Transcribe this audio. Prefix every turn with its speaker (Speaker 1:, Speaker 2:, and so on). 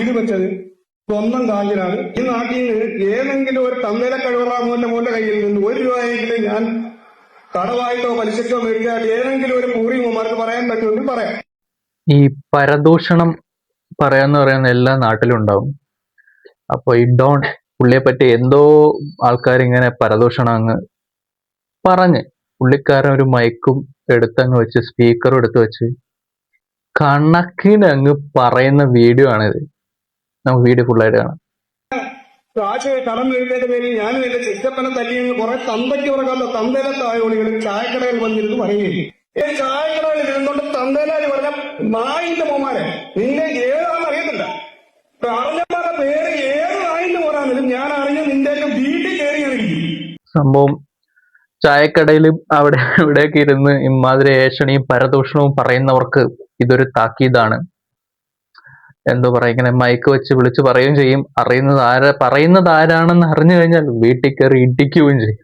Speaker 1: വീട് വെച്ചത് സ്വന്തം കാശിനാണ്. ഈ നാട്ടിൽ നിന്ന് ഏതെങ്കിലും ഒരു തന്നേല കഴിവുള്ള മോന്റെ കയ്യിൽ നിന്ന് 1 രൂപയെങ്കിലും ഞാൻ കടവായിട്ടോ പലിശക്കോ മേടിച്ചാൽ ഏതെങ്കിലും ഒരു മുറിമാർക്ക് പറയാൻ പറ്റുമെങ്കിൽ പറയാം.
Speaker 2: ഈ പരദൂഷണം പറയാന്ന് പറയുന്ന എല്ലാ നാട്ടിലും ഉണ്ടാവും. അപ്പൊ ഈ ഡോൺ പുള്ളിയെ പറ്റി എന്തോ ആൾക്കാർ ഇങ്ങനെ പരദൂഷണം അങ്ങ് പറഞ്ഞ് പുള്ളിക്കാരൻ ഒരു മൈക്കും എടുത്തങ്ങ് വെച്ച് സ്പീക്കറും എടുത്ത് വെച്ച് കണക്കിന് അങ്ങ് പറയുന്ന വീഡിയോ ആണിത്. നമുക്ക് വീഡിയോ ഫുള്ളായിട്ട് കാണാം.
Speaker 1: കാശ് കടം വീടിന്റെ പേരിൽ ഞാനും എന്റെ ചിറ്റപ്പനെ തല്ലിയെന്ന് കുറെ തന്തയ്ക്ക് പുറകാത്ത തന്തേലത്തായോളികളും ചായക്കടയിൽ വന്നിരുന്നു പറയുകയും ചായക്കടയിൽ ഇരുന്നുകൊണ്ട് തന്തേലാരി പറഞ്ഞ നായിന്റെ മോമാരെ നിന്നെ ഏതാണെന്ന് അറിയത്തില്ല. അറിഞ്ഞമാരുടെ പേര് ഏത് നായിന്റെ മോനാണെങ്കിലും ഞാൻ അറിഞ്ഞ് നിന്റെ വീട്ടിൽ കയറിയിരിക്കും.
Speaker 2: സംഭവം ചായക്കടയിലും അവിടെ ഇവിടെയൊക്കെ ഇരുന്ന് ഇമാതിരി ഏഷണിയും പരദൂഷണവും പറയുന്നവർക്ക് ഇതൊരു താക്കീതാണ്. എന്തോ പറയാ, ഇങ്ങനെ മൈക്ക് വെച്ച് വിളിച്ച് പറയുകയും ചെയ്യും. പറയുന്നത് ആരാണെന്ന് അറിഞ്ഞു കഴിഞ്ഞാൽ വീട്ടിൽ കയറി ഇടിക്കുകയും ചെയ്യും.